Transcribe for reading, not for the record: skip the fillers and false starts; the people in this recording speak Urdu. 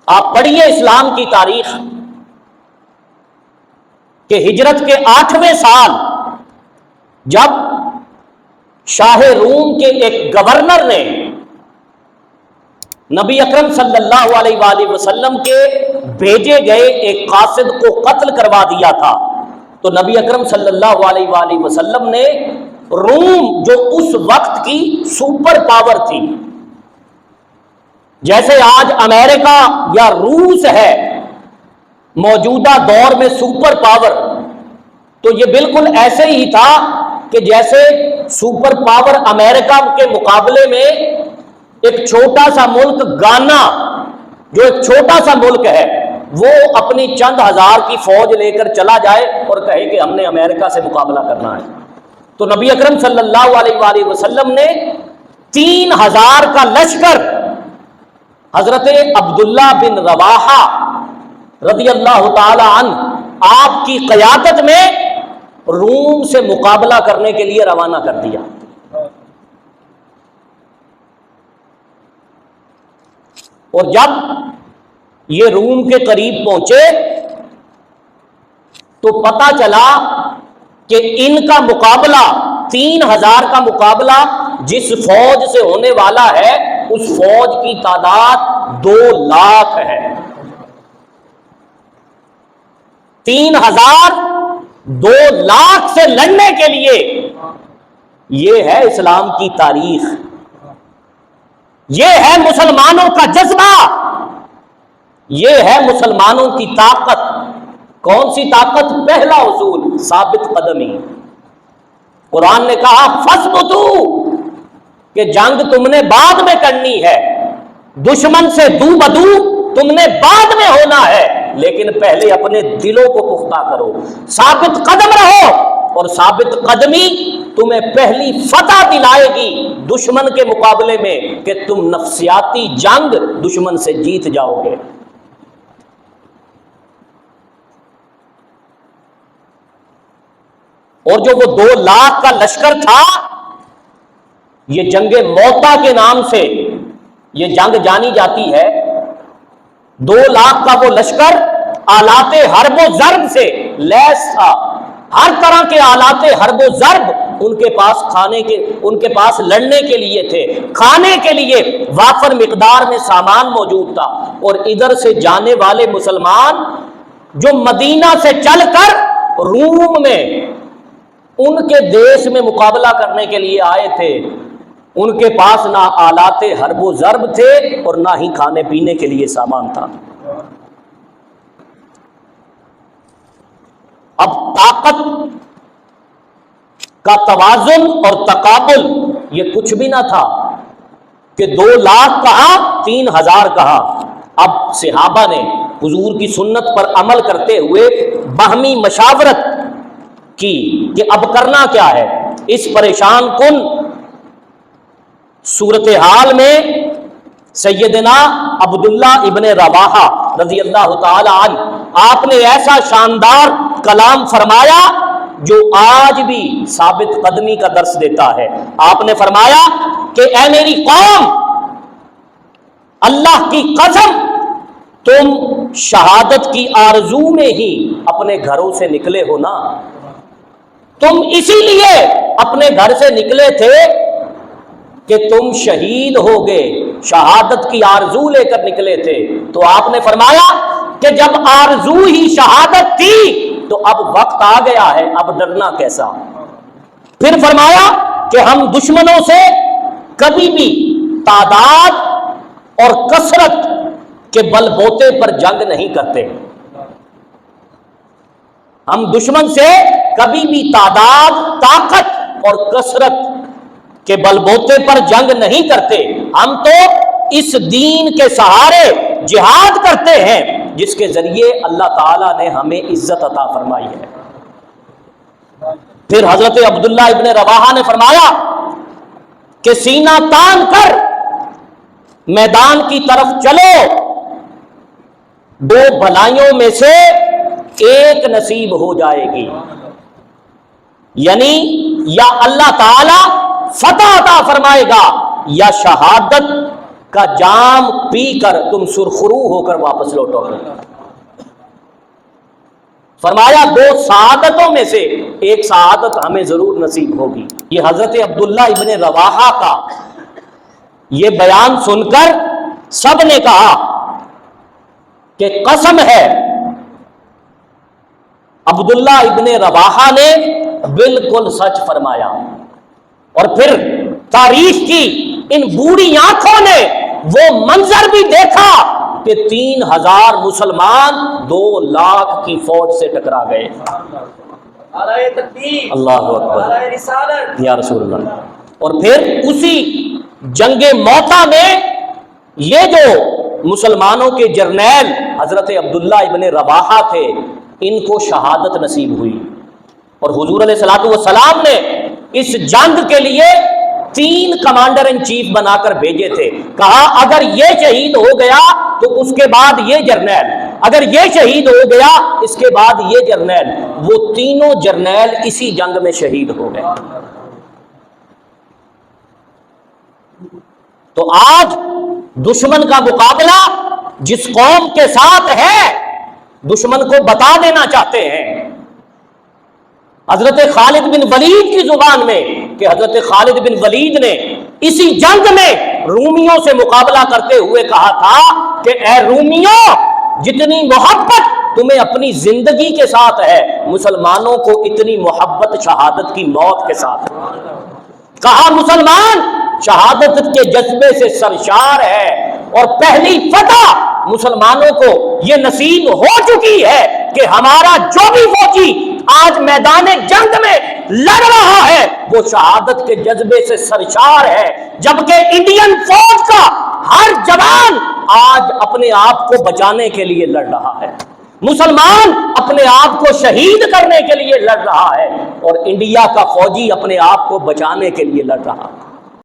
آپ پڑھیے اسلام کی تاریخ کہ ہجرت کے 8ویں سال جب شاہ روم کے ایک گورنر نے نبی اکرم صلی اللہ علیہ وآلہ وسلم کے بھیجے گئے ایک قاصد کو قتل کروا دیا تھا، تو نبی اکرم صلی اللہ علیہ وآلہ وسلم نے روم جو اس وقت کی سپر پاور تھی، جیسے آج امریکہ یا روس ہے موجودہ دور میں سپر پاور، تو یہ بالکل ایسے ہی تھا کہ جیسے سپر پاور امریکہ کے مقابلے میں ایک چھوٹا سا ملک گانا جو ایک چھوٹا سا ملک ہے وہ اپنی چند ہزار کی فوج لے کر چلا جائے اور کہے کہ ہم نے امریکہ سے مقابلہ کرنا ہے، تو نبی اکرم صلی اللہ علیہ وآلہ وسلم نے 3000 کا لشکر حضرت عبداللہ بن رواحہ رضی اللہ تعالی عنہ آپ کی قیادت میں روم سے مقابلہ کرنے کے لیے روانہ کر دیا۔ اور جب یہ روم کے قریب پہنچے تو پتہ چلا کہ ان کا مقابلہ 3000 کا مقابلہ جس فوج سے ہونے والا ہے اس فوج کی تعداد 2 لاکھ ہے۔ 3000 2 لاکھ سے لڑنے کے لیے، یہ ہے اسلام کی تاریخ، یہ ہے مسلمانوں کا جذبہ، یہ ہے مسلمانوں کی طاقت۔ کون سی طاقت؟ پہلا اصول ثابت قدمی۔ قرآن نے کہا فَاثْبُتُوا، کہ جنگ تم نے بعد میں کرنی ہے، دشمن سے دو بدو تم نے بعد میں ہونا ہے، لیکن پہلے اپنے دلوں کو پختہ کرو، ثابت قدم رہو، اور ثابت قدمی تمہیں پہلی فتح دلائے گی دشمن کے مقابلے میں کہ تم نفسیاتی جنگ دشمن سے جیت جاؤ گے۔ اور جو وہ 2 لاکھ کا لشکر تھا، یہ جنگ موتا کے نام سے یہ جنگ جانی جاتی ہے۔ 2 لاکھ کا وہ لشکر آلات حرب و ضرب سے لیس تھا، ہر طرح کے آلات حرب و ضرب ان کے پاس لڑنے کے لیے تھے، کھانے کے لیے وافر مقدار میں سامان موجود تھا۔ اور ادھر سے جانے والے مسلمان جو مدینہ سے چل کر روم میں ان کے دیش میں مقابلہ کرنے کے لیے آئے تھے، ان کے پاس نہ آلات حرب و ضرب تھے اور نہ ہی کھانے پینے کے لیے سامان تھا۔ اب طاقت کا توازن اور تقابل یہ کچھ بھی نہ تھا کہ 2 لاکھ کہا 3000 کہا۔ اب صحابہ نے حضور کی سنت پر عمل کرتے ہوئے باہمی مشاورت کی کہ اب کرنا کیا ہے۔ اس پریشان کن صورتحال میں سیدنا عبداللہ ابن رواحہ رضی اللہ تعالی عنہ آپ نے ایسا شاندار کلام فرمایا جو آج بھی ثابت قدمی کا درس دیتا ہے۔ آپ نے فرمایا کہ اے میری قوم، اللہ کی قسم تم شہادت کی آرزو میں ہی اپنے گھروں سے نکلے ہو نا، تم اسی لیے اپنے گھر سے نکلے تھے کہ تم شہید ہو گئے، شہادت کی آرزو لے کر نکلے تھے۔ تو آپ نے فرمایا کہ جب آرزو ہی شہادت تھی تو اب وقت آ گیا ہے، اب ڈرنا کیسا۔ پھر فرمایا کہ ہم دشمنوں سے کبھی بھی تعداد اور کثرت کے بل بوتے پر جنگ نہیں کرتے، ہم دشمن سے کبھی بھی تعداد، طاقت اور کثرت کے بل بوتے پر جنگ نہیں کرتے، ہم تو اس دین کے سہارے جہاد کرتے ہیں جس کے ذریعے اللہ تعالیٰ نے ہمیں عزت عطا فرمائی ہے۔ پھر حضرت عبداللہ ابن رواحہ نے فرمایا کہ سینہ تان کر میدان کی طرف چلو، 2 بھلائیوں میں سے ایک نصیب ہو جائے گی، یعنی یا اللہ تعالی فتح عطا فرمائے گا یا شہادت کا جام پی کر تم سرخرو ہو کر واپس لوٹو گے۔ فرمایا دو سعادتوں میں سے ایک سعادت ہمیں ضرور نصیب ہوگی۔ یہ حضرت عبداللہ ابن رواحہ کا یہ بیان سن کر سب نے کہا کہ قسم ہے عبداللہ ابن رواحہ نے بالکل سچ فرمایا۔ اور پھر تاریخ کی ان بوڑھی آنکھوں نے وہ منظر بھی دیکھا کہ 3000 مسلمان 2 لاکھ کی فوج سے ٹکرا گئے۔ اللہ اکبر یا رسول اللہ۔ اور پھر اسی جنگ موتا میں یہ جو مسلمانوں کے جرنیل حضرت عبداللہ ابن رواحہ تھے ان کو شہادت نصیب ہوئی، اور حضور علیہ الصلوۃ والسلام نے اس جنگ کے لیے 3 کمانڈر ان چیف بنا کر بھیجے تھے۔ کہا اگر یہ شہید ہو گیا تو اس کے بعد یہ جرنیل، اگر یہ شہید ہو گیا اس کے بعد یہ جرنیل۔ وہ تینوں جرنیل اسی جنگ میں شہید ہو گئے۔ تو آج دشمن کا مقابلہ جس قوم کے ساتھ ہے دشمن کو بتا دینا چاہتے ہیں۔ حضرت خالد بن ولید کی زبان میں کہ حضرت خالد بن ولید نے اسی جنگ میں رومیوں سے مقابلہ کرتے ہوئے کہا تھا کہ اے رومیوں، جتنی محبت تمہیں اپنی زندگی کے ساتھ ہے مسلمانوں کو اتنی محبت شہادت کی موت کے ساتھ ہے۔ کہا مسلمان شہادت کے جذبے سے سرشار ہے، اور پہلی فتح مسلمانوں کو یہ نصیب ہو چکی ہے کہ ہمارا جو بھی فوجی آج میدان جنگ میں لڑ رہا ہے وہ شہادت کے جذبے سے سرشار ہے، جبکہ انڈین فوج کا ہر جوان آج اپنے آپ کو بچانے کے لیے لڑ رہا ہے، مسلمان اپنے آپ کو شہید کرنے کے لیے لڑ رہا ہے، اور انڈیا کا فوجی اپنے آپ کو بچانے کے لیے لڑ رہا ہے۔